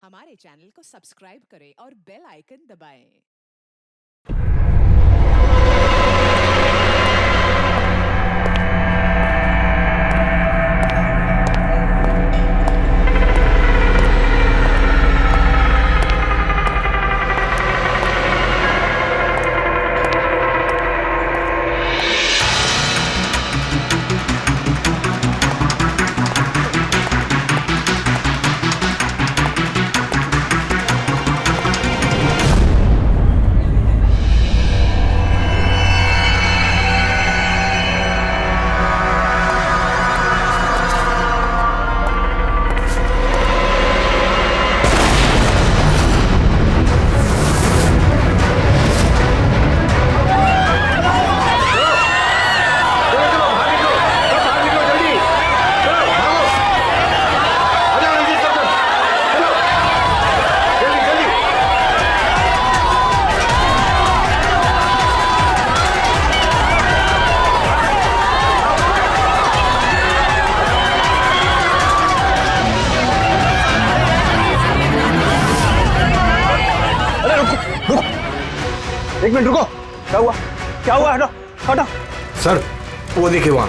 हमारे चैनल को सब्सक्राइब करें और बेल आइकन दबाएं। एक मिनट रुको। क्या हुआ? क्या हुआ? हटो हटो। सर वो देखिए वहां।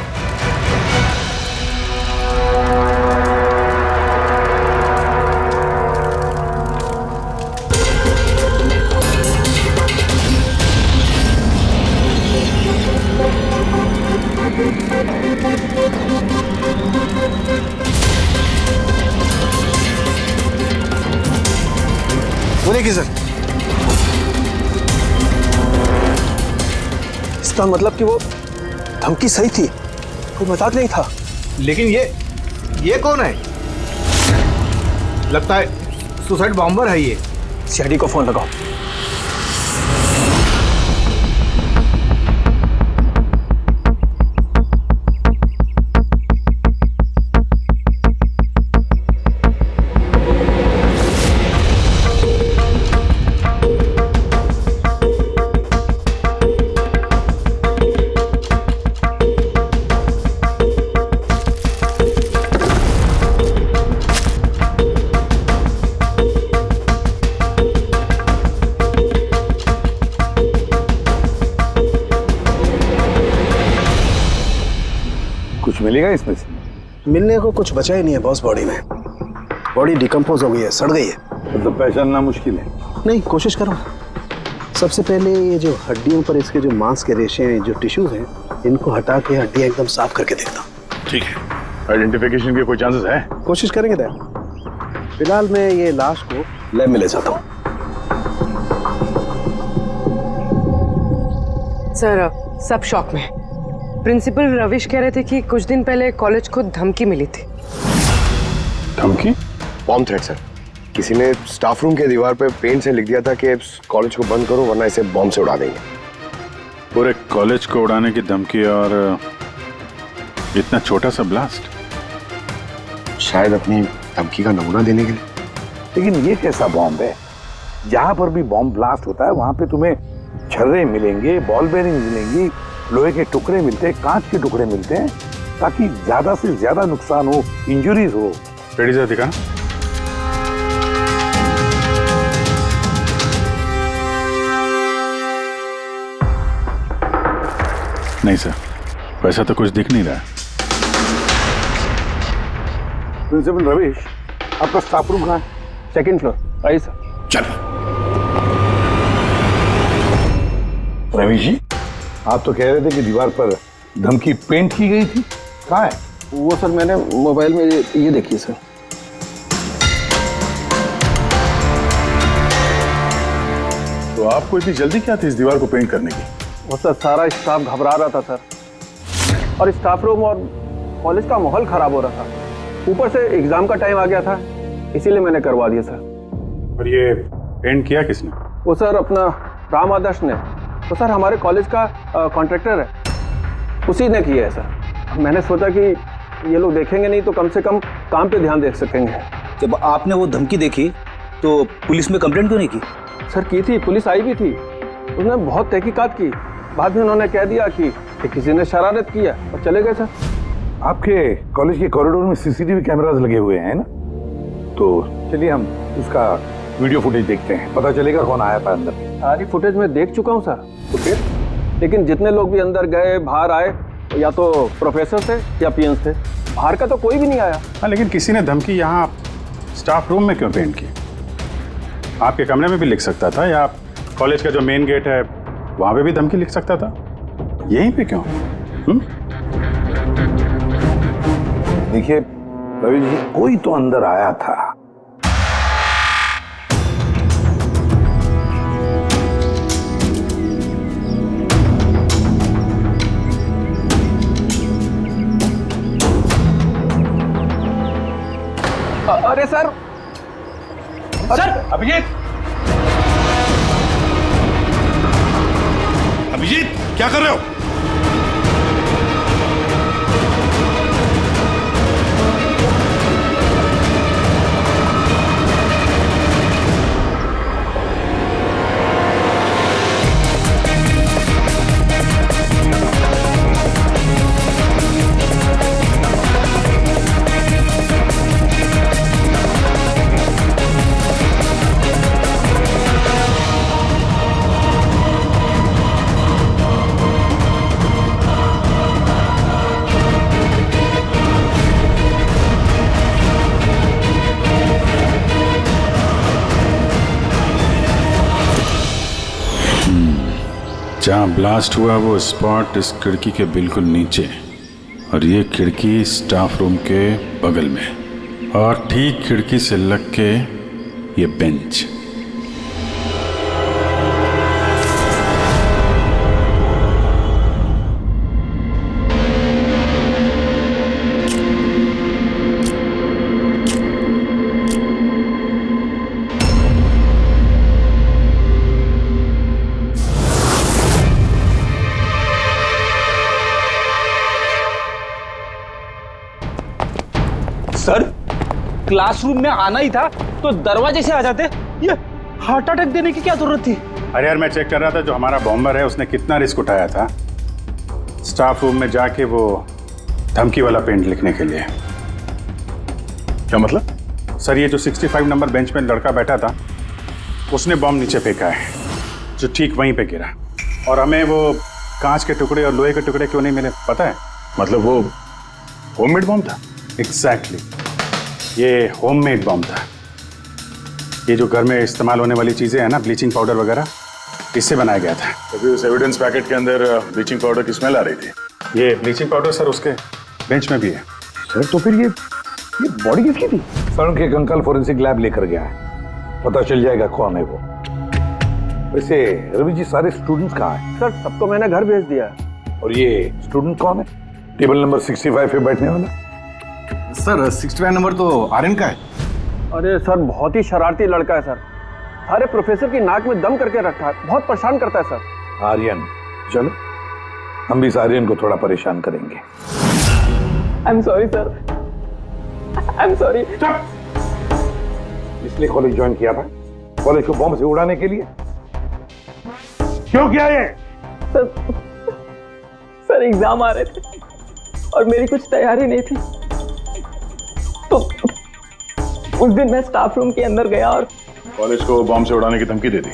वो देखिए सर। इसका मतलब कि वो धमकी सही थी, कोई मजाक नहीं था। लेकिन ये कौन है? लगता है सुसाइड बॉम्बर है ये। सीआईडी को फोन लगाओ। कुछ मिलेगा इसमें से? मिलने को कुछ बचा ही नहीं है बॉस। बॉडी में बॉडी डिकम्पोज हो गई है, सड़ गई है। तो पहचानना मुश्किल है। नहीं, कोशिश करो। सबसे पहले ये जो हड्डियों पर इसके जो मांस के रेशे हैं, जो टिश्यूज हैं, इनको हटा के हड्डियां एकदम साफ करके देखता हूँ। ठीक है। आइडेंटिफिकेशन के कोई चांसेस है? कोशिश करेंगे दया। फिलहाल मैं ये लाश को लैब में ले जाता हूँ। सर सब शॉक में। प्रिंसिपल रविश कह रहे थे कि कुछ दिन पहले कॉलेज को धमकी मिली थी। धमकी? Bomb threat sir. किसी ने स्टाफ रूम के दीवार पे पेंट से लिख दिया था कि कॉलेज को बंद करो वरना इसे बॉम्ब से उड़ा देंगे। पूरे कॉलेज को उड़ाने की धमकी और इतना छोटा सा ब्लास्ट? शायद अपनी धमकी का नमूना देने के लिए। लेकिन ये कैसा बॉम्ब है? जहां पर भी बॉम्ब ब्लास्ट होता है वहां पे तुम्हें छर्रे मिलेंगे, बॉल बेरिंग मिलेंगी, लोहे के टुकड़े मिलते हैं, कांच के टुकड़े मिलते हैं, ताकि ज्यादा से ज्यादा नुकसान हो, इंजरीज हो। रेडी सर, दिखा। नहीं सर, वैसा तो कुछ दिख नहीं रहा। प्रिंसिपल रविश, आपका स्टाफ रूम कहाँ है? Second floor. आइए सर। चलो। रविश जी, आप तो कह रहे थे कि दीवार पर धमकी पेंट की गई थी, कहाँ है? वो सर मैंने मोबाइल में ये देखिए सर। तो आपको इतनी जल्दी क्या थी इस दीवार को पेंट करने की? वो सर सारा स्टाफ घबरा रहा था सर, और स्टाफ रूम और कॉलेज का माहौल खराब हो रहा था। ऊपर से एग्जाम का टाइम आ गया था, इसीलिए मैंने करवा दिया सर। और ये पेंट किया किसने? वो सर अपना राम आदर्श ने। तो सर हमारे कॉलेज का कॉन्ट्रैक्टर है, उसी ने किया है सर। मैंने सोचा कि ये लोग देखेंगे नहीं तो कम से कम काम पे ध्यान दे सकेंगे। जब आपने वो धमकी देखी तो पुलिस में कंप्लेंट क्यों नहीं की? सर की थी, पुलिस आई भी थी, उसने बहुत तहकीकात की। बाद में उन्होंने कह दिया कि किसी ने शरारत किया और चले गए सर। आपके कॉलेज के कॉरिडोर में सीसीटीवी कैमरास लगे हुए हैं ना, तो चलिए हम उसका वीडियो फुटेज देखते हैं, पता चलेगा कौन आया था अंदर। सारी फुटेज में देख चुका हूँ सर। तो फिर लेकिन जितने लोग भी अंदर गए बाहर आए, या तो प्रोफेसर थे या पीएन थे, बाहर का तो कोई भी नहीं आया। हाँ, लेकिन किसी ने धमकी यहाँ स्टाफ रूम में क्यों पेंट की? आपके कमरे में भी लिख सकता था, या कॉलेज का जो मेन गेट है वहाँ पे भी धमकी लिख सकता था, यहीं पे क्यों? देखिए रवि जी, कोई तो अंदर आया था। अरे सर, सर अभिजीत, अभिजीत क्या कर रहे हो? जहाँ ब्लास्ट हुआ वो स्पॉट इस खिड़की के बिल्कुल नीचे, और ये खिड़की स्टाफ रूम के बगल में, और ठीक खिड़की से लग के ये बेंच। सर क्लासरूम में आना ही था तो दरवाजे से आ जाते, ये हार्ट अटैक देने की क्या जरूरत थी? अरे यार, मैं चेक कर रहा था जो हमारा बॉम्बर है उसने कितना रिस्क उठाया था स्टाफ रूम में जाके वो धमकी वाला पेंट लिखने के लिए। क्या मतलब? सर, ये जो 65 नंबर बेंच में लड़का बैठा था उसने बॉम्ब नीचे फेंका है, जो ठीक वहीं पे गिरा, और हमें वो कांच के टुकड़े और लोहे के टुकड़े क्यों नहीं मिले पता है? मतलब वो होममेड बॉम्ब था? एग्जैक्टली, ये होममेड बॉम्ब था। ये जो घर में इस्तेमाल होने वाली चीजें हैं ना, ब्लीचिंग पाउडर वगैरह, इससे बनाया गया था। तो उस एविडेंस पैकेट के अंदर ब्लीचिंग पाउडर की स्मेल आ रही थी। ये ब्लीचिंग पाउडर सर उसके बेंच में भी है। सर तो फिर ये बॉडी किसकी थी? सर उनके अंकल फोरेंसिक लैब लेकर गया है, पता चल जाएगा कौन है वो। वैसे रवि जी, सारे स्टूडेंट्स कहाँ हैं? सर सबको मैंने घर भेज दिया है। और ये स्टूडेंट कौन है टेबल नंबर 65 पे बैठने वाला? सर 65 नंबर तो आर्यन का है। अरे सर, बहुत ही शरारती लड़का है सर, सारे प्रोफेसर की नाक में दम करके रखा है, बहुत परेशान करता है सर। आर्यन, चलो हम भी इस आर्यन को थोड़ा परेशान करेंगे। I am sorry sir, I am sorry. इसलिए कॉलेज ज्वाइन किया था, कॉलेज को बॉम्ब से उड़ाने के लिए? क्यों किया ये? सर एग्जाम आ रहे थे और मेरी कुछ तैयारी नहीं थी, तो उस दिन मैं स्टाफ रूम के अंदर गया और कॉलेज को बॉम्ब से उड़ाने की धमकी दे दी।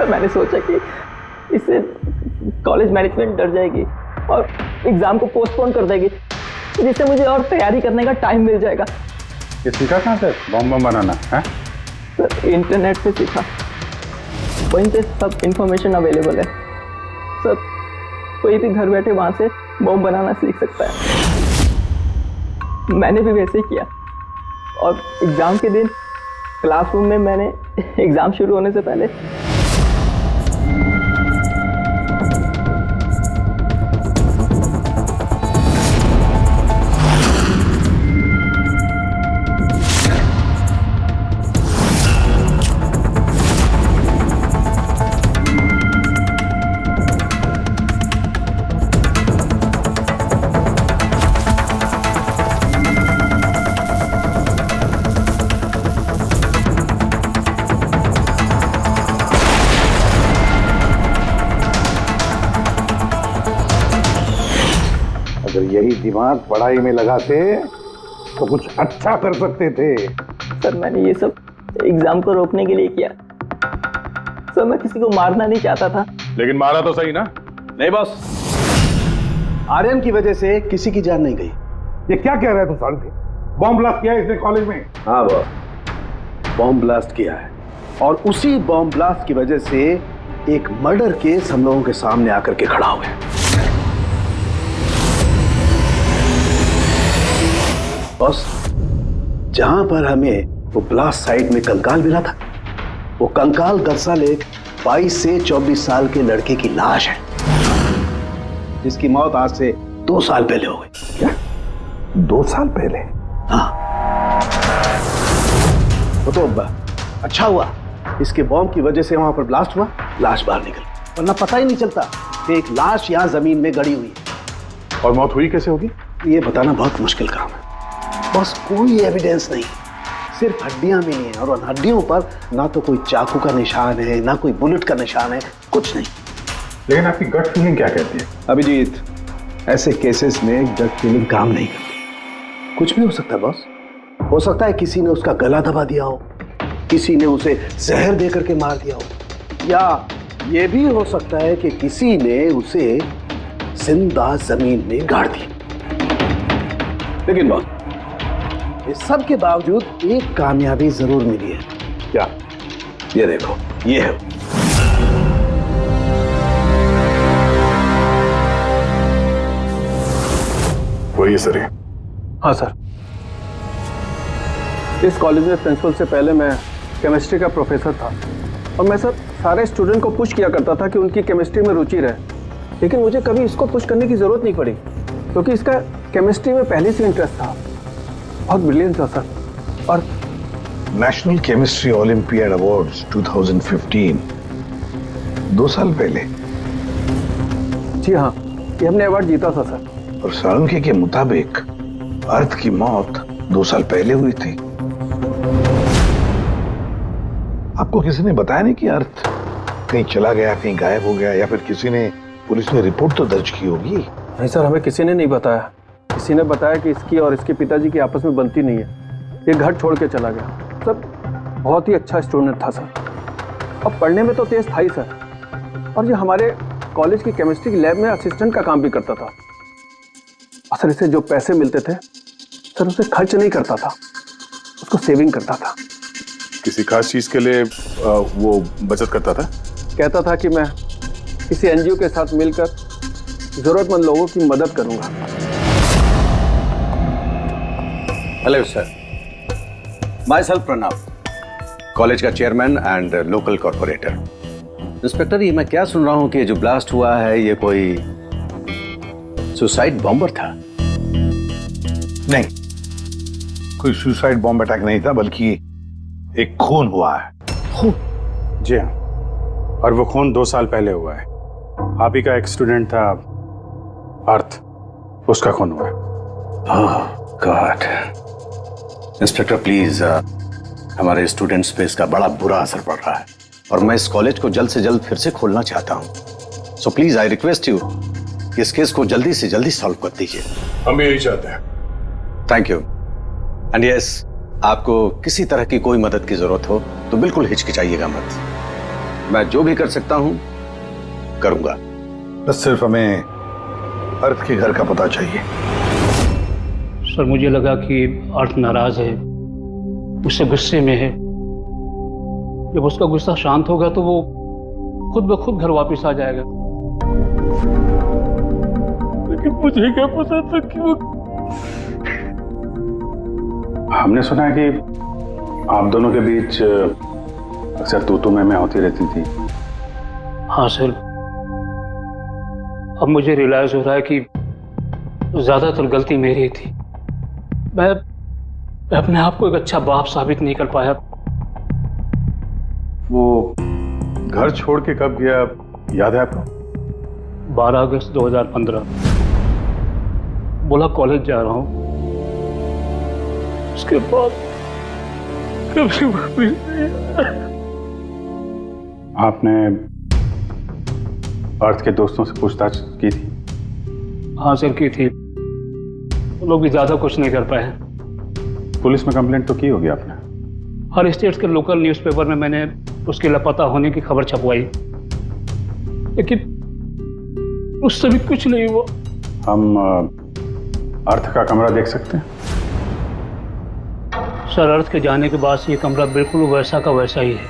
मैंने सोचा कि इससे कॉलेज मैनेजमेंट डर जाएगी और एग्जाम को पोस्टपोन कर देगी, जिससे मुझे और तैयारी करने का टाइम मिल जाएगा। ये सीखा कहाँ से बॉम्ब बनाना है? सर इंटरनेट से सीखा, वहीं पे सब इंफॉर्मेशन अवेलेबल है सर, कोई भी घर बैठे वहां से बॉम्ब बनाना सीख सकता है। मैंने भी वैसे ही किया और एग्जाम के दिन क्लासरूम में मैंने एग्जाम शुरू होने से पहले यही दिमाग पढ़ाई में लगाते तो कुछ अच्छा कर सकते थे। सर मैंने ये सब एग्जाम को रोकने के लिए किया। सर मैं किसी को मारना नहीं चाहता था। लेकिन मारा तो सही ना? नहीं बॉस, आर्यन की वजह से किसी की जान नहीं गई। ये क्या कह रहा है तू साढ़े? बॉम्ब ब्लास्ट किया है इसने कॉलेज में? हाँ बॉस, बॉम्ब ब्लास्ट किया है और उसी बॉम्ब ब्लास्ट की वजह से एक मर्डर केस हम लोगों के सामने आकर के खड़ा हो गया। बॉस, जहां पर हमें वो ब्लास्ट साइट में कंकाल मिला था, वो कंकाल दरअसल एक 22 से 24 साल के लड़के की लाश है, जिसकी मौत आज से 2 साल पहले हो गई। क्या 2 साल पहले? हाँ, वो तो अच्छा हुआ इसके बॉम्ब की वजह से वहां पर ब्लास्ट हुआ, लाश बाहर निकल, वरना पता ही नहीं चलता कि एक लाश यहां जमीन में गड़ी हुई है। और मौत हुई कैसे होगी? ये बताना बहुत मुश्किल काम है बस। कोई एविडेंस नहीं, सिर्फ हड्डियां मिली हैं और उन हड्डियों पर ना तो कोई चाकू का निशान है, ना कोई बुलेट का निशान है, कुछ नहीं। लेकिन आपकी गट फीलिंग क्या कहती है? अभिजीत, ऐसे केसेस में गट फीलिंग काम नहीं करती। कुछ भी हो सकता है बॉस। हो सकता है किसी ने उसका गला दबा दिया हो, किसी ने उसे जहर दे करके मार दिया हो, या ये भी हो सकता है कि किसी ने उसे जिंदा जमीन में गाड़ दिया। लेकिन बॉस, इस सब के बावजूद एक कामयाबी जरूर मिली है। क्या? ये देखो, ये है। वही सर। हाँ सर, इस कॉलेज में प्रिंसिपल से पहले मैं केमिस्ट्री का प्रोफेसर था और मैं सर सारे स्टूडेंट को पुश किया करता था कि उनकी केमिस्ट्री में रुचि रहे, लेकिन मुझे कभी इसको पुश करने की ज़रूरत नहीं पड़ी क्योंकि इसका केमिस्ट्री में पहले से इंटरेस्ट था। बहुत ब्रिलियंट था सर। और नेशनल केमिस्ट्री ओलंपियाड अवार्ड्स 2015 2 साल पहले? जी हाँ, ये हमने अवार्ड जीता था सर। और साळुंखे के मुताबिक अर्थ की मौत 2 साल पहले हुई थी। आपको किसी ने बताया नहीं कि अर्थ कहीं चला गया, कहीं गायब हो गया, या फिर किसी ने, पुलिस ने रिपोर्ट तो दर्ज की होगी? नहीं सर, हमें किसी ने नहीं बताया। किसी ने बताया कि इसकी और इसके पिताजी की आपस में बनती नहीं है, ये घर छोड़ के चला गया। सर बहुत ही अच्छा स्टूडेंट था सर, और पढ़ने में तो तेज था ही सर, और ये हमारे कॉलेज की केमिस्ट्री की लैब में असिस्टेंट का काम भी करता था। और सर इसे जो पैसे मिलते थे सर उसे खर्च नहीं करता था, उसको सेविंग करता था। किसी खास चीज के लिए वो बचत करता था? कहता था कि मैं किसी एनजीओ के साथ मिलकर जरूरतमंद लोगों की मदद करूंगा। Hello sir, myself Pranav, college का chairman and local corporator. Inspector, ये मैं क्या सुन रहा हूँ कि जो ब्लास्ट हुआ है ये कोई सुसाइड बॉम्बर था? नहीं, कोई सुसाइड बॉम्ब अटैक नहीं था, बल्कि एक खून हुआ है। खून? जी हाँ, और वो खून 2 साल पहले हुआ है। आप ही का एक स्टूडेंट था अर्थ, उसका खून हुआ है। गॉड। इंस्पेक्टर प्लीज, हमारे स्टूडेंट्स पे इसका बड़ा बुरा असर पड़ रहा है और मैं इस कॉलेज को जल्द से जल्द फिर से खोलना चाहता हूँ। So please I request you कि इस केस को जल्दी से जल्दी सॉल्व कर दीजिए। हम भी यही चाहते हैं। Thank you. एंड यस, आपको किसी तरह की कोई मदद की जरूरत हो तो बिल्कुल हिचकिचाइएगा मत। मैं जो भी कर सकता हूं करूंगा। बस सिर्फ हमें अर्थ के घर का पता चाहिए। सर मुझे लगा कि अर्थ नाराज है, उससे गुस्से में है। जब उसका गुस्सा शांत होगा तो वो खुद ब खुद घर वापस आ जाएगा। लेकिन मुझे क्या पता था कि वो... हमने सुना है कि आप दोनों के बीच अक्सर तू मैं होती रहती थी। हाँ सर, अब मुझे रियलाइज हो रहा है कि ज्यादातर गलती मेरी थी। मैं अपने आप को एक अच्छा बाप साबित नहीं कर पाया। वो घर छोड़ के कब गया, याद है आपको? 12 अगस्त 2015। बोला कॉलेज जा रहा हूं। उसके बाद कभी वापस नहीं आया। आपने अर्थ के दोस्तों से पूछताछ की थी? हाँ सर, की थी। लोग भी ज़्यादा कुछ नहीं कर पाए हैं। पुलिस में कंप्लेंट तो की होगी आपने? हर स्टेट्स के लोकल न्यूज़पेपर में मैंने उसके लापता होने की खबर छपवाई, लेकिन उससे भी कुछ नहीं हुआ। हम अर्थ का कमरा देख सकते हैं? सर, अर्थ के जाने के बाद से ये कमरा बिल्कुल वैसा का वैसा ही है।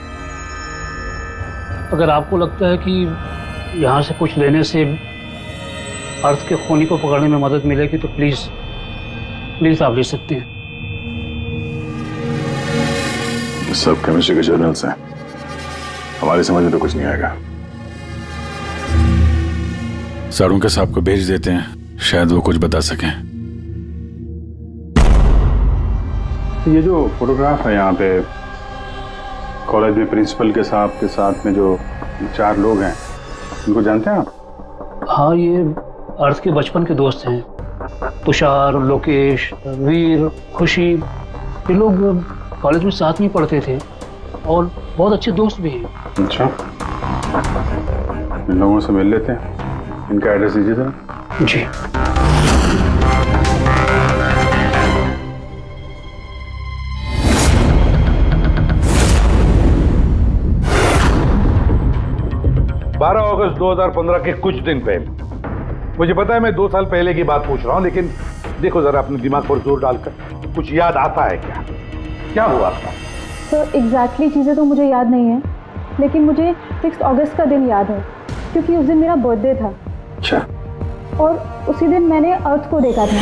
अगर आपको लगता है कि यहाँ से कुछ लेने से अर्थ के खूनी को पकड़ने में मदद मिलेगी तो प्लीज आप ले सकते हैं। सब केमिस्ट्री के जर्नल्स हैं, हमारी समझ में तो कुछ नहीं आएगा। सारुंके साहब को भेज देते हैं, शायद वो कुछ बता सकें। ये जो फोटोग्राफ है यहाँ पे कॉलेज में प्रिंसिपल के साहब के साथ में जो 4 लोग हैं, उनको जानते हैं आप? हाँ, ये अर्थ के बचपन के दोस्त हैं। तुषार, लोकेश, वीर, खुशी, ये लोग कॉलेज में साथ में पढ़ते थे और बहुत अच्छे दोस्त भी हैं। अच्छा, इन लोगों से मिल लेते हैं। इनका एड्रेस दीजिए जरा। जी। अगस्त 2015 के कुछ दिन पहले, मुझे पता है मैं 2 साल पहले की बात पूछ रहा हूं, लेकिन देखो जरा अपने दिमाग पर जोर डालकर, कुछ याद आता है क्या हुआ था? सर, एग्जैक्टली चीज़ें तो मुझे याद नहीं है, लेकिन मुझे 6 अगस्त का दिन याद है क्योंकि उस दिन मेरा बर्थडे था। अच्छा। और उसी दिन मैंने अर्थ को देखा था।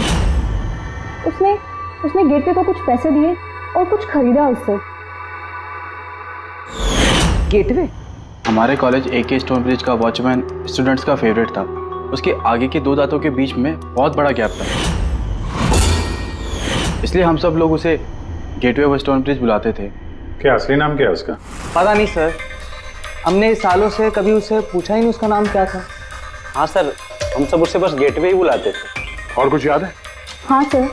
उसने गेटवे को कुछ पैसे दिए और कुछ खरीदा उससे। गेटवे? हमारे कॉलेज AK स्टोन ब्रिज का वॉचमैन स्टूडेंट्स का फेवरेट था। उसके आगे के 2 दांतों के बीच में बहुत बड़ा गैप था, इसलिए हम सब लोग उसे गेटवे ऑफ स्टोन ब्रिज बुलाते थे। क्या असली नाम क्या है उसका? पता नहीं सर, हमने सालों से कभी उससे पूछा ही नहीं उसका नाम क्या था। हाँ सर, हम सब उससे बस गेटवे ही बुलाते थे। और कुछ याद है? हाँ सर,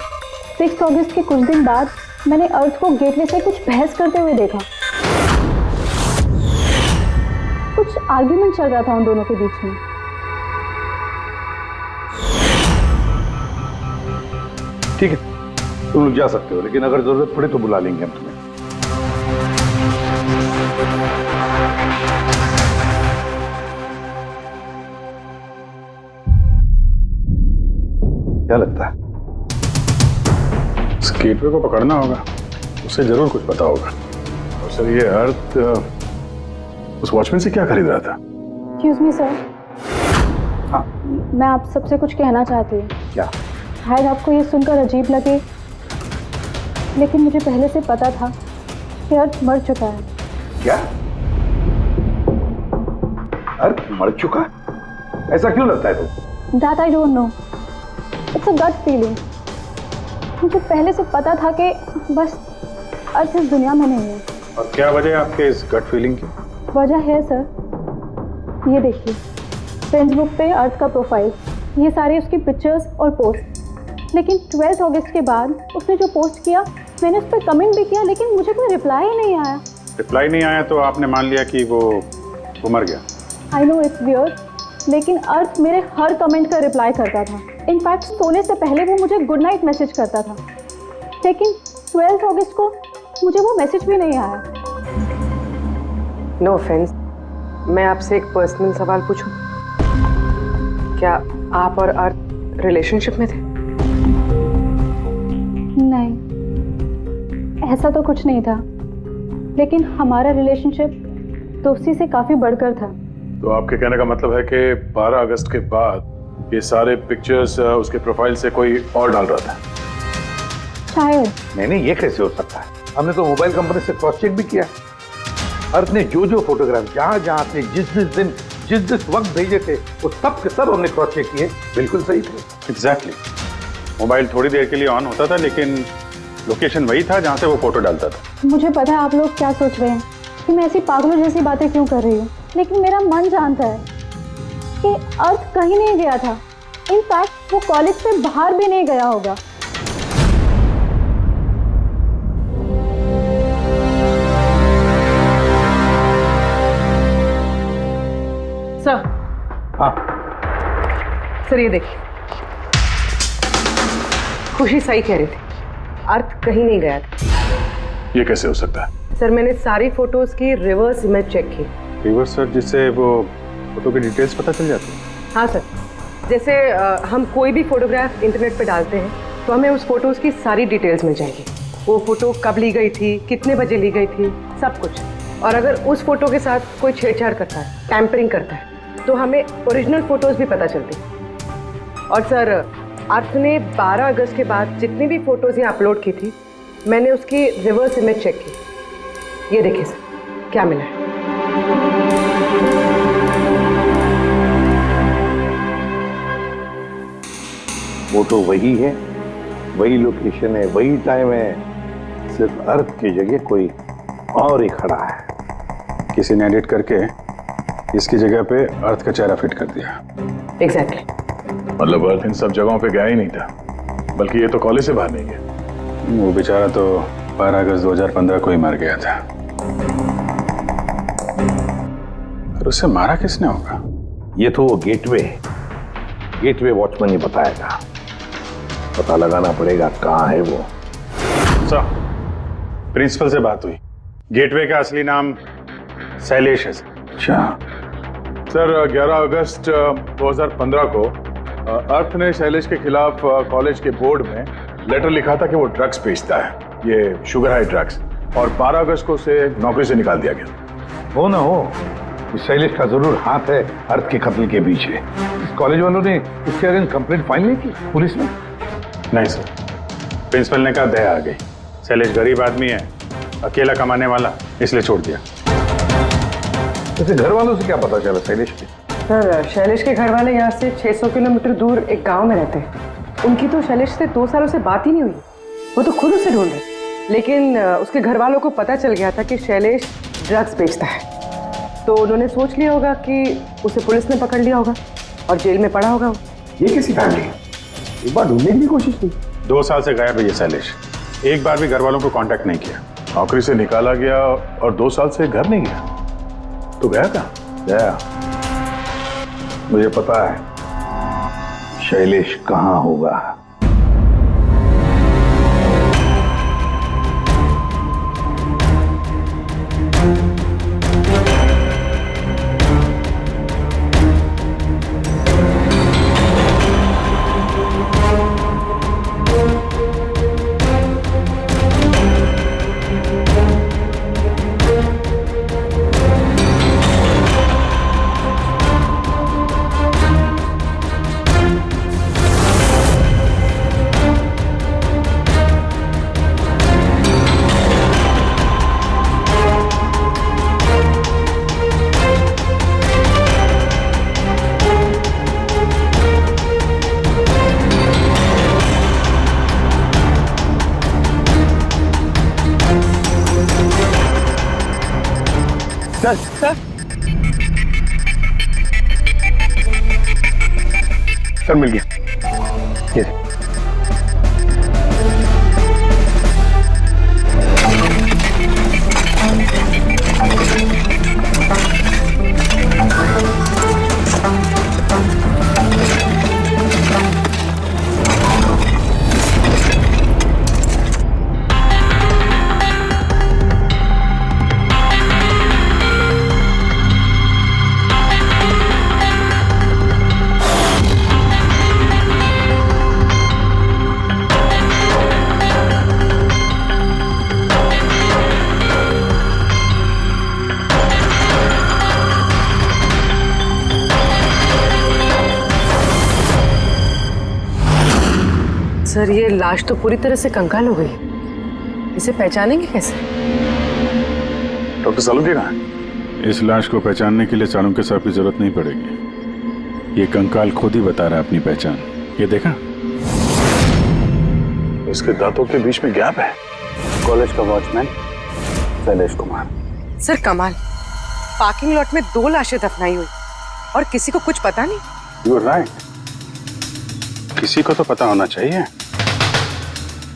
6 अगस्त के कुछ दिन बाद मैंने अर्थ को गेटवे से कुछ बहस करते हुए देखा। कुछ आर्ग्यूमेंट चल रहा था उन दोनों के बीच में। ठीक है, तुम लोग जा सकते हो, लेकिन अगर जरूरत पड़े तो बुला लेंगे हम तुम्हें। क्या लगता है? इस गेटवे को पकड़ना होगा, उसे जरूर कुछ पता होगा। और सर, ये अर्थ उस वॉचमैन से क्या खरीद रहा था? Excuse me sir. हाँ, मैं आप सबसे कुछ कहना चाहती हूँ। क्या? शायद आपको ये सुनकर अजीब लगे, लेकिन मुझे पहले से पता था कि अर्थ मर चुका है। क्या? अर्थ मर चुका? ऐसा क्यों लगता है तुम? That I don't know. It's a gut feeling. मुझे पहले से पता था कि बस अर्थ इस दुनिया में नहीं है। और क्या वजह है आपके इस गट फीलिंग की? वजह है सर, ये देखिए, फेसबुक पे अर्थ का प्रोफाइल, ये सारी उसकी पिक्चर्स और पोस्ट। लेकिन 12 अगस्त के बाद उसने जो पोस्ट किया, मैंने उस पर कमेंट भी किया, लेकिन मुझे कोई रिप्लाई ही नहीं आया। रिप्लाई नहीं आया तो आपने मान लिया कि वो मर गया? आई नो इट्स वियर्ड, लेकिन अर्थ मेरे हर कमेंट का रिप्लाई करता था। इनफैक्ट सोने से पहले वो मुझे गुड नाइट मैसेज करता था। लेकिन 12 अगस्त को मुझे वो मैसेज भी नहीं आया। नो ऑफेंस, मैं आपसे एक पर्सनल सवाल पूछूं? क्या आप और अर्थ रिलेशनशिप में थे? नहीं, ऐसा तो कुछ नहीं था, लेकिन हमारा रिलेशनशिप दोस्ती से काफी बढ़कर था। तो आपके कहने का मतलब है कि 12 अगस्त के बाद ये सारे पिक्चर्स उसके प्रोफाइल से कोई और डाल रहा था? शायद। नहीं, ये कैसे हो सकता है? हमने तो मोबाइल कंपनी से क्रॉस चेक भी किया। अर्थ ने जो फोटोग्राफ जहां से जिस वक्त भेजे थे, वो सब के सब हमने क्रॉस चेक किए, बिल्कुल सही थे। एग्जैक्टली। मोबाइल थोड़ी देर के लिए ऑन होता था, लेकिन लोकेशन वही था जहां से वो फोटो डालता था। मुझे पता है आप लोग क्या सोच रहे हैं कि मैं ऐसी पागलों जैसी बातें क्यों कर रही हूँ, लेकिन मेरा मन जानता है कि अर्थ कहीं नहीं गया था। इनफैक्ट वो कॉलेज से बाहर भी नहीं गया होगा। सर। हाँ सर, ये देखिए, खुशी सही कह रही थी, अर्थ कहीं नहीं गया था। ये कैसे हो सकता है? सर मैंने सारी फोटोज की रिवर्स इमेज चेक की। रिवर्स सर, जिससे वो फोटो की डिटेल्स पता चल जाती है? हाँ सर, जैसे हम कोई भी फोटोग्राफ इंटरनेट पे डालते हैं तो हमें उस फोटोज की सारी डिटेल्स मिल जाएगी। वो फोटो कब ली गई थी, कितने बजे ली गई थी, सब कुछ। और अगर उस फोटो के साथ कोई छेड़छाड़ करता है, टैंपरिंग करता है, तो हमें ओरिजिनल फोटोज भी पता चलती हैं। और सर अर्थ ने 12 अगस्त के बाद जितनी भी फोटोज यहाँ अपलोड की थी, मैंने उसकी रिवर्स इमेज चेक की। ये देखिए सर क्या मिला है। फोटो वही है, वही लोकेशन है, वही टाइम है, सिर्फ अर्थ की जगह कोई और ही खड़ा है। किसी ने एडिट करके इसकी जगह पे अर्थ का चेहरा फिट कर दिया। एग्जैक्टली। मतलब अर्थ इन सब जगहों पे गया ही नहीं था, बल्कि ये तो कॉलेज से बाहर नहीं गया। वो बेचारा तो 12 अगस्त 2015 को ही मर गया था। और उसे मारा किसने होगा? ये तो गेटवे वॉचमैन ही बताएगा। पता लगाना पड़ेगा कहाँ है वो। सर, प्रिंसिपल से बात हुई। गेटवे का असली नाम शैलेश है। अच्छा सर, 11 अगस्त 2015 को अर्थ ने शैलेश के खिलाफ कॉलेज के बोर्ड में लेटर लिखा था कि वो ड्रग्स बेचता है, ये शुगर हाई ड्रग्स, और 12 अगस्त को उसे नौकरी से निकाल दिया गया। हो ना हो, इस शैलेश का जरूर हाथ है अर्थ के कत्ल के पीछे। इस कॉलेज वालों ने इसके अगेंस्ट कंप्लेंट फाइल नहीं की पुलिस में? नहीं सर, प्रिंसिपल ने कहा दया आ गई। शैलेश गरीब आदमी है, अकेला कमाने वाला, इसलिए छोड़ दिया। वैसे घर वालों से क्या पता चला शैलेश के? सर शैलेश के घर वाले यहाँ से 600 किलोमीटर दूर एक गांव में रहते हैं। उनकी तो शैलेश से 2 सालों से बात ही नहीं हुई। वो तो खुद उसे ढूंढ रहे, लेकिन उसके घर वालों को पता चल गया था कि शैलेश ड्रग्स बेचता है, तो उन्होंने सोच लिया होगा कि उसे पुलिस ने पकड़ लिया होगा और जेल में पड़ा होगा। ये कैसी फैमिली? एक बार ढूंढने की कोशिश की। 2 साल से गायब है ये शैलेश। एक बार भी घर वालों को कांटेक्ट नहीं किया। नौकरी से निकाला गया और 2 साल से घर नहीं गया, तो गया कहाँ? गया, मुझे पता है शैलेश कहाँ होगा। सर मिल गया। ये सर ये लाश तो पूरी तरह से कंकाल हो गई, इसे पहचानेंगे कैसे? डॉक्टर सालुंके कहाँ है? इस लाश को पहचानने के लिए चाणक्य साहब की जरूरत नहीं पड़ेगी। ये कंकाल खुद ही बता रहा है अपनी पहचान। ये देखा, इसके दांतों के बीच में गैप है। कॉलेज का वॉचमैन शैलेश कुमार। सर कमाल, पार्किंग लॉट में 2 लाशें दफनाई हुई और किसी को कुछ पता नहीं। यू आर राइट, किसी को तो पता होना चाहिए,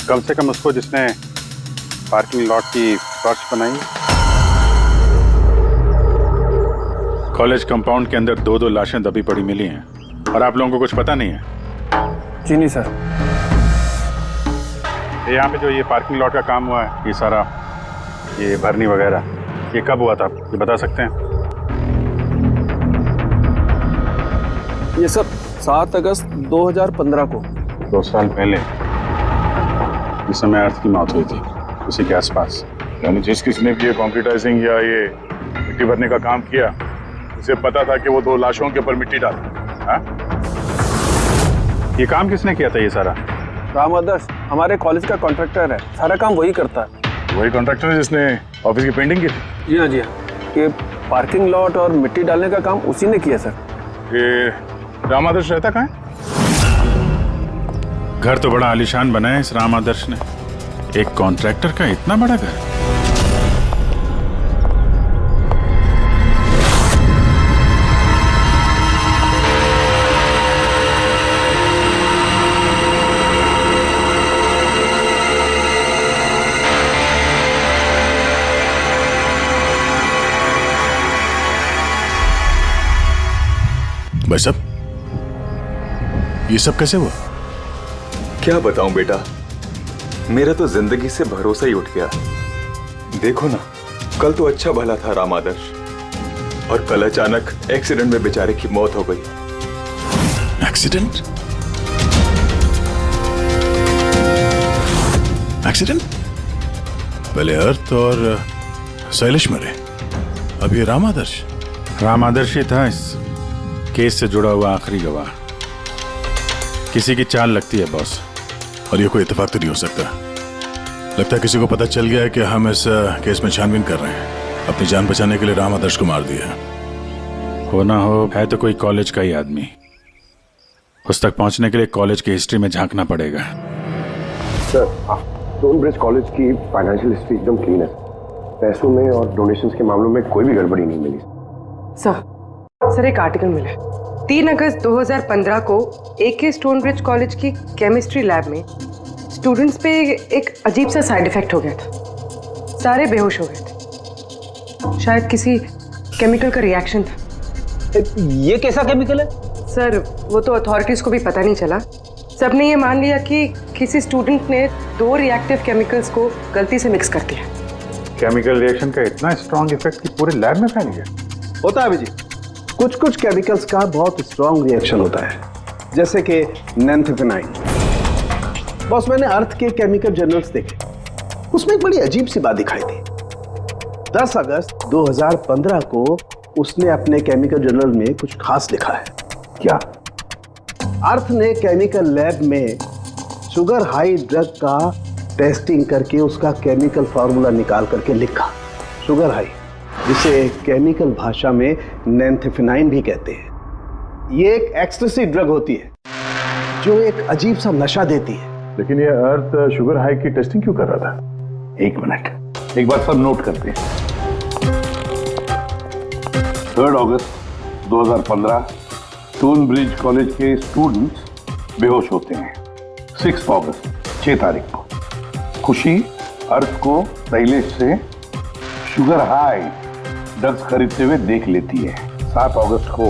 कम से कम उसको जिसने पार्किंग लॉट की फर्श बनाई। कॉलेज कंपाउंड के अंदर 2-2 लाशें दबी पड़ी मिली हैं और आप लोगों को कुछ पता नहीं है? जी नहीं सर। यहाँ पे जो ये पार्किंग लॉट का काम हुआ है, ये सारा ये भरनी वगैरह, ये कब हुआ था, ये बता सकते हैं? ये सब 7 अगस्त 2015 को। 2 साल पहले इस समय अर्थ की मौत हुई थी, उसी के आसपास। यानी जिस किसने भी ये कंक्रीटाइजिंग या ये मिट्टी भरने का काम किया, उसे पता था कि वो 2 लाशों के ऊपर मिट्टी डाले। हाँ? ये काम किसने किया था ये सारा? राम आदर्श हमारे कॉलेज का कॉन्ट्रैक्टर है, सारा काम वही करता है। वही कॉन्ट्रैक्टर है जिसने ऑफिस की पेंटिंग की थी? जी हाँ जी हाँ, ये पार्किंग लॉट और मिट्टी डालने का काम उसी ने किया सर। ये राम आदर्श रहता कहाँ है? घर तो बड़ा आलीशान बना है इस राम आदर्श ने, एक कॉन्ट्रैक्टर का इतना बड़ा घर। भाई साहब, ये सब कैसे हुआ? क्या बताऊं बेटा, मेरा तो जिंदगी से भरोसा ही उठ गया। देखो ना, कल तो अच्छा भला था राम आदर्श, और कल अचानक एक्सीडेंट में बेचारे की मौत हो गई। एक्सीडेंट? एक्सीडेंट? पहले अर्थ और शैलेश मरे, अब ये राम आदर्श। राम आदर्श ही था इस केस से जुड़ा हुआ आखिरी गवाह। किसी की चाल लगती है बॉस। और ये कोई इत्तेफाक तो नहीं हो सकता। लगता है किसी को पता चल गया है कि हम इस केस में छानबीन कर रहे हैं। अपनी जान बचाने के लिए राम आदर्श को मार दिया। हो ना हो, है तो कोई कॉलेज का ही आदमी। उस तक पहुंचने के लिए कॉलेज की हिस्ट्री में झांकना पड़ेगा। सर, स्टोनब्रिज कॉलेज की फाइनेंशियल हिस्ट्री एकदम क्लीन है। पैसों में और डोनेशंस के मामलों में कोई भी गड़बड़ी नहीं मिली। सर एक आर्टिकल मिला है। 3 अगस्त 2015 को AK स्टोनब्रिज कॉलेज की केमिस्ट्री लैब में स्टूडेंट्स पे एक अजीब सा साइड इफेक्ट हो गया था। सारे बेहोश हो गए थे। शायद किसी केमिकल का रिएक्शन था। ये कैसा केमिकल है? सर वो तो अथॉरिटीज को भी पता नहीं चला। सबने ये मान लिया कि किसी स्टूडेंट ने 2 रिएक्टिव केमिकल्स को गलती से मिक्स कर दिया। केमिकल रिएक्शन का इतना स्ट्रॉन्ग इफेक्ट कि पूरे लैब में फैल गया। होता है अभिजीत, कुछ केमिकल्स का बहुत स्ट्रॉन्ग रिएक्शन होता है, जैसे कि नैंथेफेनाइन। बॉस, मैंने अर्थ के केमिकल जर्नल्स देखे, उसमें एक बड़ी अजीब सी बात दिखाई थी। 10 अगस्त 2015 को उसने अपने केमिकल जर्नल में कुछ खास लिखा है। क्या? अर्थ ने केमिकल लैब में शुगर हाई ड्रग का टेस्टिंग करके उसका केमिकल फार्मूला निकाल करके लिखा। शुगर हाई, जिसे केमिकल भाषा में नैंथेफेनाइन भी कहते हैं। ये एक एक्सटेसी ड्रग होती है जो एक अजीब सा नशा देती है। लेकिन ये अर्थ शुगर हाई की टेस्टिंग क्यों कर रहा था? 1 मिनट, एक बात सब नोट करते हैं। 3 अगस्त 2015 स्टोनब्रिज कॉलेज के स्टूडेंट्स बेहोश होते हैं। 6 अगस्त 6 तारीख को खुशी अर्थ को शैलेश से शुगर हाई ड्रग्स खरीदते हुए देख लेती है। 7 अगस्त को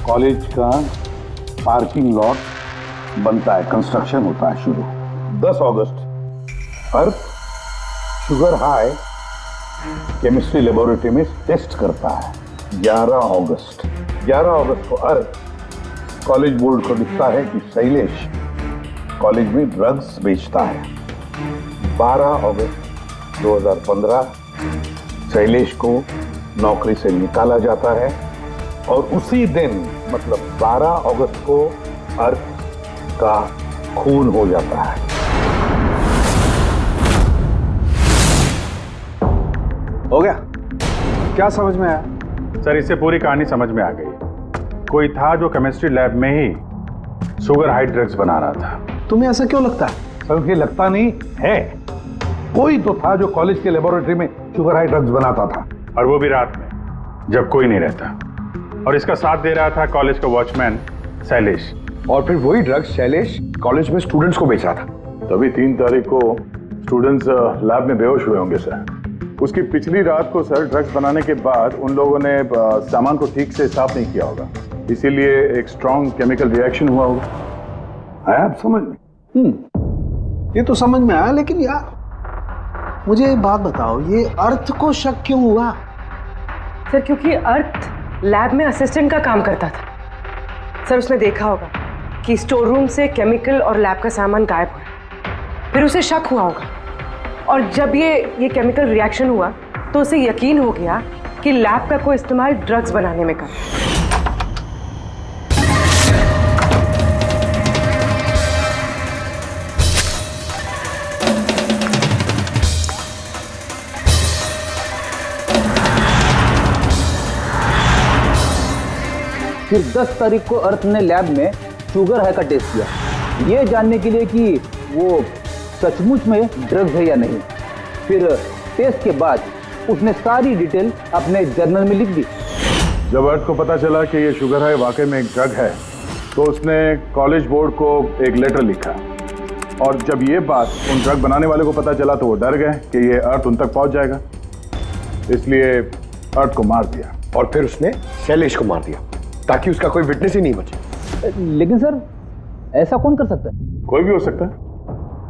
कॉलेज का पार्किंग लॉट बनता है, कंस्ट्रक्शन होता है शुरू। 10 अगस्त अर्थ शुगर हाई केमिस्ट्री लेबोरेटरी में टेस्ट करता है। 11 अगस्त को अर्थ कॉलेज बोर्ड को दिखता है कि शैलेश कॉलेज में ड्रग्स बेचता है। 12 अगस्त 2015 शैलेश को नौकरी से निकाला जाता है, और उसी दिन मतलब 12 अगस्त को अर्थ का खून हो जाता है। हो गया? क्या समझ में आया? सर, इससे पूरी कहानी समझ में आ गई। कोई था जो केमिस्ट्री लैब में ही शुगर हाई ड्रग्स बना रहा था। तुम्हें ऐसा क्यों लगता है? सर, ये लगता नहीं है, कोई तो था जो कॉलेज के लेबोरेटरी में शुगर हाई ड्रग्स बनाता था, और वो भी रात में, जब कोई नहीं रहता। और इसका साथ दे रहा था कॉलेज का वॉचमैन शैलेश। और फिर वही ड्रग्स शैलेश कॉलेज में स्टूडेंट्स को बेच रहा था। तभी 3 तारीख को स्टूडेंट्स लैब में बेहोश हुए होंगे सर। उसकी पिछली रात को सर ड्रग्स बनाने के बाद उन लोगों ने सामान को ठीक से साफ नहीं किया होगा, इसीलिए एक स्ट्रॉन्ग केमिकल रिएक्शन हुआ होगा। आया आप समझ में? ये तो समझ में आया, लेकिन यार मुझे एक बात बताओ, ये अर्थ को शक क्यों हुआ? सर क्योंकि अर्थ लैब में असिस्टेंट का काम करता था। सर उसने देखा होगा कि स्टोर रूम से केमिकल और लैब का सामान गायब हो रहा, फिर उसे शक हुआ होगा, और जब ये केमिकल रिएक्शन हुआ तो उसे यकीन हो गया कि लैब का कोई इस्तेमाल ड्रग्स बनाने में कर। फिर 10 तारीख को अर्थ ने लैब में शुगर हाई का टेस्ट किया, ये जानने के लिए कि वो सचमुच में ड्रग्स है या नहीं। फिर टेस्ट के बाद उसने सारी डिटेल अपने जर्नल में लिख दी। जब अर्थ को पता चला कि ये शुगर हाई वाकई में एक ड्रग है, तो उसने कॉलेज बोर्ड को एक लेटर लिखा, और जब ये बात उन ड्रग बनाने वाले को पता चला तो वो डर गए कि ये अर्थ उन तक पहुंच जाएगा, इसलिए अर्थ को मार दिया। और फिर उसने शैलेश को मार दिया ताकि उसका कोई विटनेस ही नहीं बचे। लेकिन सर ऐसा कौन कर सकता है? कोई भी हो सकता है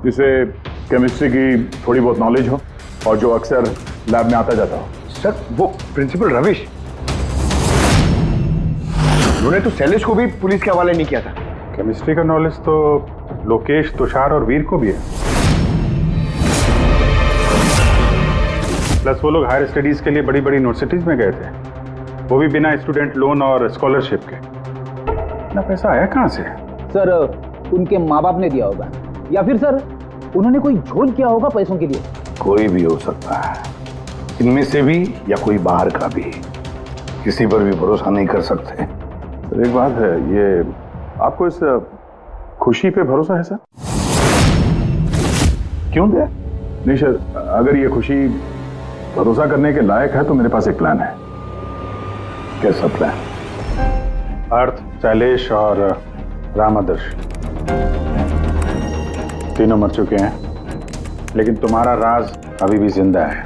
जिसे केमिस्ट्री की थोड़ी बहुत नॉलेज हो और जो अक्सर लैब में आता जाता हो। सर वो प्रिंसिपल रविश, उन्होंने तो शैलेश को भी पुलिस के हवाले नहीं किया था। केमिस्ट्री का नॉलेज तो लोकेश, तुषार और वीर को भी है। प्लस वो लोग हायर स्टडीज के लिए बड़ी बड़ी यूनिवर्सिटीज में गए थे, वो भी बिना स्टूडेंट लोन और स्कॉलरशिप के। इतना पैसा आया कहाँ से? सर उनके माँ बाप ने दिया होगा, या फिर सर उन्होंने कोई झोल किया होगा पैसों के लिए। कोई भी हो सकता है, इनमें से भी या कोई बाहर का भी। किसी पर भी भरोसा नहीं कर सकते। एक बात है, ये आपको इस खुशी पे भरोसा है सर? क्यों दे? नहीं सर, अगर ये खुशी भरोसा करने के लायक है तो मेरे पास एक प्लान है। कैसा प्लान? अर्थ, शैलेश और राम आदर्श तीनों मर चुके हैं, लेकिन तुम्हारा राज अभी भी जिंदा है।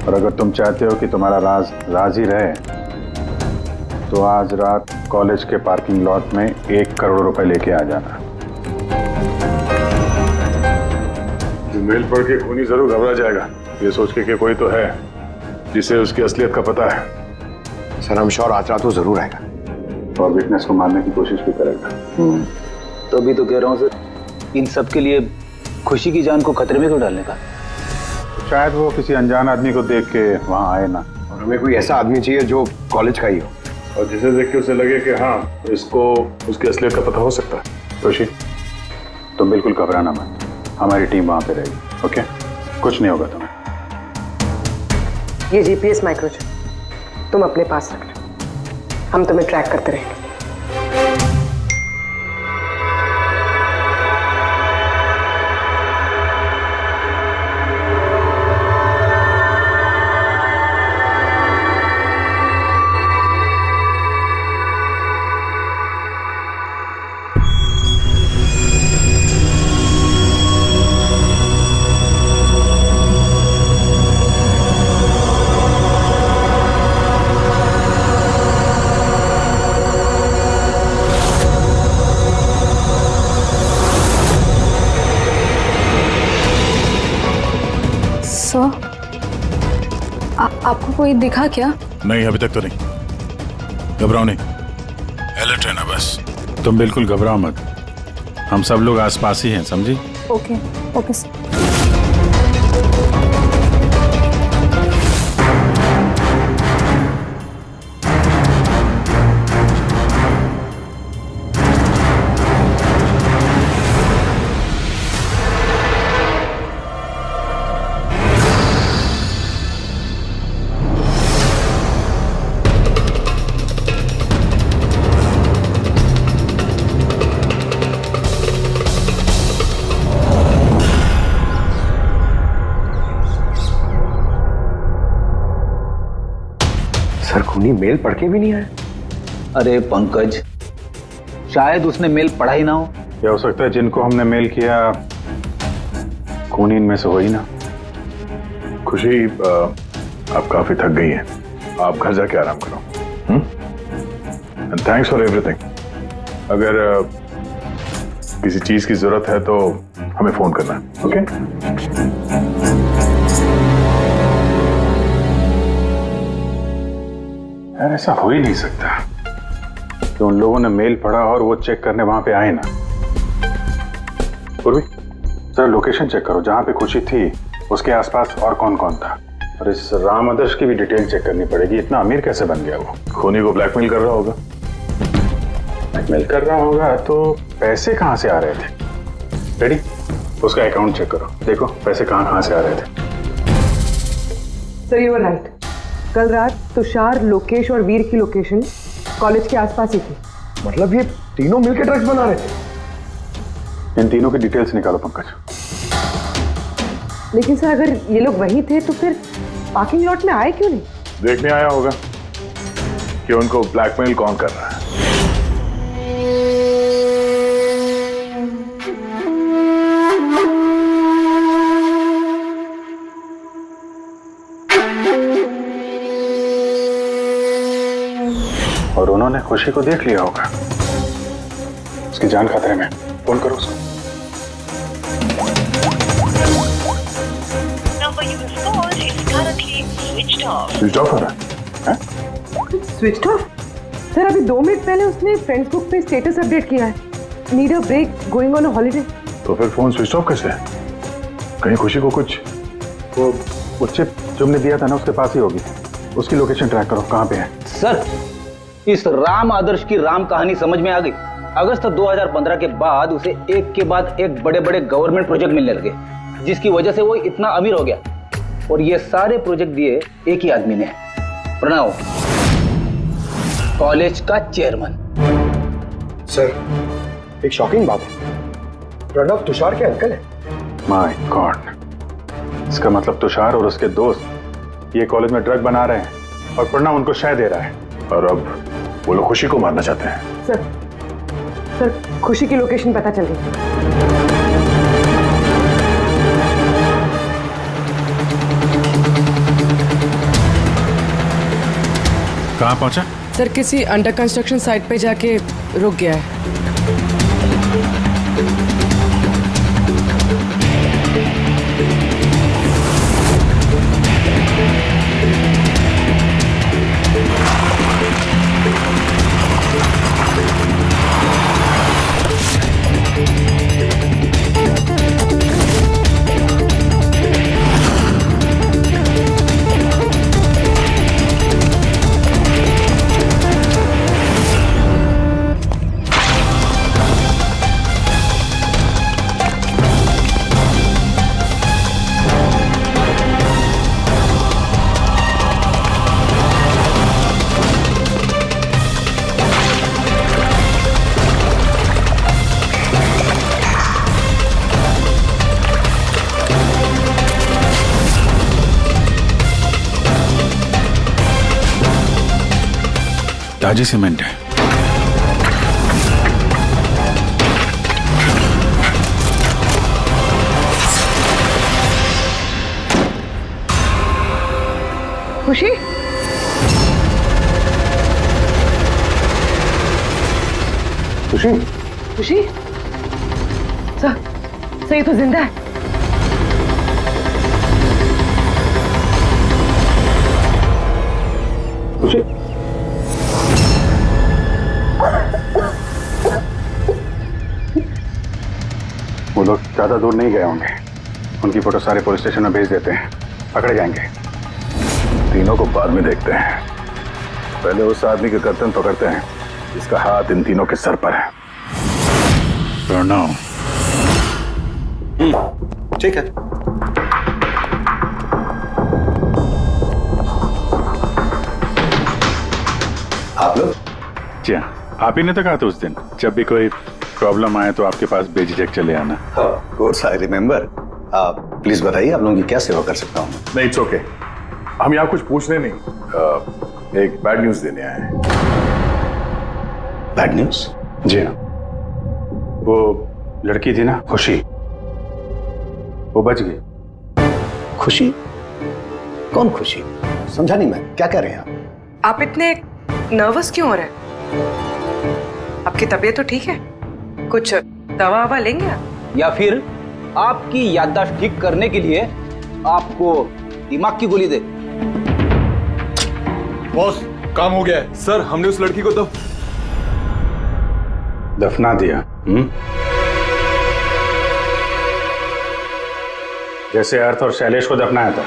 और अगर तुम चाहते हो कि तुम्हारा राज राज ही रहे, तो आज रात कॉलेज के पार्किंग लॉट में 1 करोड़ रुपए लेके आ जाना। मेल पढ़ के खूनी जरूर घबरा जाएगा, ये सोच के कि कोई तो है जिसे उसकी असलियत का पता है। सर हम श्योर आज रात वो जरूर आएगा और विटनेस को मारने की कोशिश भी करेगा। तो अभी तो कह रहा हूँ सर, इन सब के लिए खुशी की जान को खतरे में क्यों डालने का? शायद वो किसी अनजान आदमी को देख के वहां आए ना, और हमें कोई ऐसा आदमी चाहिए जो कॉलेज का ही हो और जिसे देख के उसे लगे कि हाँ, इसको उसकी असलियत का पता हो सकता है। खुशी, तुम बिल्कुल घबराना मत, हमारी टीम वहां पे रहेगी। ओके, कुछ नहीं होगा तुम्हें। ये जीपीएस माइक्रोचिप तुम अपने पास रखना, हम तुम्हें ट्रैक करते रहेंगे। आपको कोई दिखा क्या? नहीं, अभी तक तो नहीं। घबराओ नहीं, अलर्ट रहना बस। तुम बिल्कुल घबराओ मत, हम सब लोग आसपास ही हैं, समझी? Okay okay sir. सर खूनी मेल पढ़ के भी नहीं आया। अरे पंकज, शायद उसने मेल पढ़ा ही ना हो। क्या हो सकता है जिनको हमने मेल किया खूनी इनमें से हो ही ना। खुशी, आप काफी थक गई हैं, आप घर जाके आराम करो। And thanks for everything. अगर किसी चीज की जरूरत है तो हमें फोन करना है, ओके? यार ऐसा हो ही नहीं सकता कि उन लोगों ने मेल पढ़ा और वो चेक करने वहां पे आए ना। पूर्वी, जरा लोकेशन चेक करो, जहां पे खुशी थी उसके आसपास और कौन कौन था। और इस राम आदर्श की भी डिटेल चेक करनी पड़ेगी। इतना अमीर कैसे बन गया वो? खूनी को ब्लैकमेल कर रहा होगा। ब्लैकमेल कर रहा होगा तो पैसे कहां से आ रहे थे? रेडी, उसका अकाउंट चेक करो, देखो पैसे कहां से आ रहे थे। सर यू आर राइट, कल रात तुषार, लोकेश और वीर की लोकेशन कॉलेज के आसपास ही थी। मतलब ये तीनों मिलकर ड्रग्स बना रहे थे? इन तीनों की डिटेल्स निकालो पंकज। लेकिन सर अगर ये लोग वहीं थे तो फिर पार्किंग लॉट में आए क्यों नहीं? देखने आया होगा कि उनको ब्लैकमेल कौन कर रहा है। और उन्होंने खुशी को देख लिया होगा, उसकी जान खतरे में। फोन करो उसको। स्विच ऑफ हो रहा है? Switch off? सर अभी 2 मिनट पहले उसने फ्रेंड्स बुक पे स्टेटस अपडेट किया है, need a break, going on a holiday. तो फिर फोन स्विच ऑफ कैसे है? कहीं खुशी को कुछ वो चिप जो हमने दिया था ना उसके पास ही होगी। उसकी लोकेशन ट्रैक करो, कहाँ पे है? सर इस राम आदर्श की राम कहानी समझ में आ गई। अगस्त 2015 के बाद उसे एक के बाद एक बड़े बड़े गवर्नमेंट प्रोजेक्ट मिलने लगे, जिसकी वजह से वो इतना अमीर हो गया। और ये सारे प्रोजेक्ट दिए एक ही आदमी ने, प्रणव, कॉलेज का चेयरमैन। सर एक शॉकिंग बात है, प्रणव तुषार के अंकल है। माय गॉड, इसका मतलब तुषार और उसके दोस्त ये कॉलेज में ड्रग बना रहे हैं और प्रणव उनको शय दे रहा है। और अब वो लोग खुशी को मारना चाहते हैं। सर खुशी की लोकेशन पता चल गई। कहाँ पहुंचा? सर किसी अंडर कंस्ट्रक्शन साइट पे जाके रुक गया है। ताजी सीमेंट है। खुशी? खुशी? खुशी? सर ये तो जिंदा है। खुशी? वो लोग ज्यादा दूर नहीं गए होंगे, उनकी फोटो सारे पुलिस स्टेशन में भेज देते हैं, पकड़े जाएंगे। तीनों को बाद में देखते हैं, पहले उस आदमी के गर्दन पकड़ते हैं जिसका हाथ इन तीनों के सर पर है। प्रणव। ठीक है। आप लोग? जी हाँ, आप ही ने तो कहा था उस दिन, जब भी कोई प्रॉब्लम आए तो आपके पास बेझिझक चले आना। Of course I remember. आप प्लीज बताइए, आप लोगों की क्या सेवा कर सकता हूँ? नहीं, इट्स ओके। हम यहाँ कुछ पूछने नहीं, एक बैड न्यूज देने आए हैं। Bad news? जी हाँ, वो लड़की थी ना खुशी, वो बच गई। खुशी? कौन खुशी? समझा नहीं मैं, क्या कह रहे हैं आप? आप इतने नर्वस क्यों हो रहे हैं? आपकी तबीयत तो ठीक है? कुछ दवा ववा लेंगे आप? या फिर आपकी याददाश्त ठीक करने के लिए आपको दिमाग की गोली दे। बॉस काम हो गया है सर, हमने उस लड़की को दफना दिया। जैसे अर्थ और शैलेश को दफनाया था।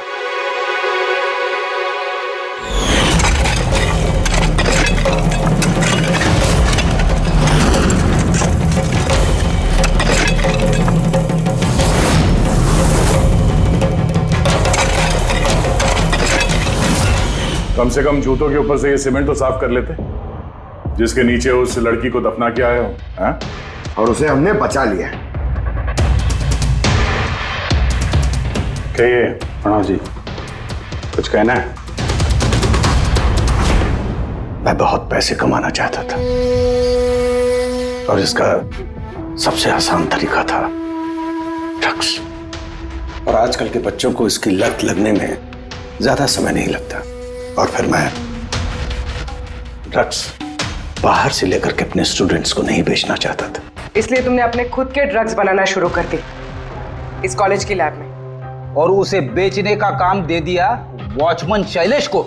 कम से कम जूतों के ऊपर से ये सीमेंट तो साफ कर लेते, जिसके नीचे उस लड़की को दफना किया है हाँ? और उसे हमने बचा लिया है। कहिए प्रणव जी, कुछ कहना है? मैं बहुत पैसे कमाना चाहता था और इसका सबसे आसान तरीका था ड्रग्स। और आजकल के बच्चों को इसकी लत लगने में ज्यादा समय नहीं लगता। और फिर मैं ड्रग्स बाहर से लेकर के अपने स्टूडेंट्स को नहीं बेचना चाहता था। इसलिए तुमने अपने खुद के ड्रग्स बनाना शुरू कर दी इस कॉलेज की लैब में, और उसे बेचने का काम दे दिया वॉचमैन शैलेश को।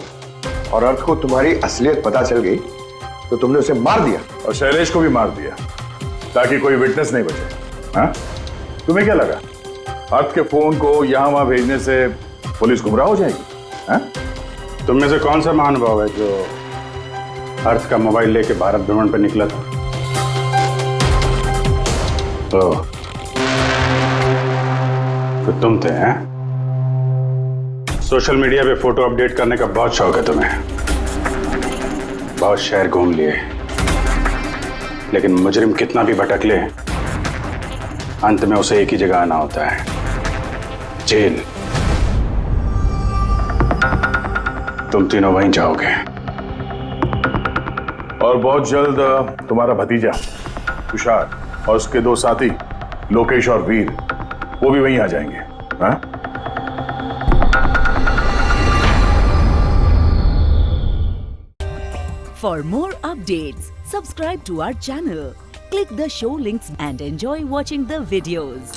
और अर्थ को तुम्हारी असलियत पता चल गई तो तुमने उसे मार दिया और शैलेश को भी मार दिया ताकि कोई विटनेस नहीं बचे। हाँ? तुम्हें क्या लगा अर्थ के फोन को यहां वहां भेजने से पुलिस गुमराह हो जाएगी? हाँ? तुम में से कौन सा महानुभाव है जो अर्थ का मोबाइल लेके भारत भ्रमण पर निकला था? तो तुम थे हैं? सोशल मीडिया पे फोटो अपडेट करने का बहुत शौक है तुम्हें। बहुत शहर घूम लिए, लेकिन मुजरिम कितना भी भटक ले अंत में उसे एक ही जगह आना होता है, जेल। तुम तीनों वहीं जाओगे और बहुत जल्द तुम्हारा भतीजा तुषार और उसके दो साथी लोकेश और वीर वो भी वहीं आ जाएंगे। हाँ? For more updates, subscribe to our channel, click the show links and enjoy watching the videos.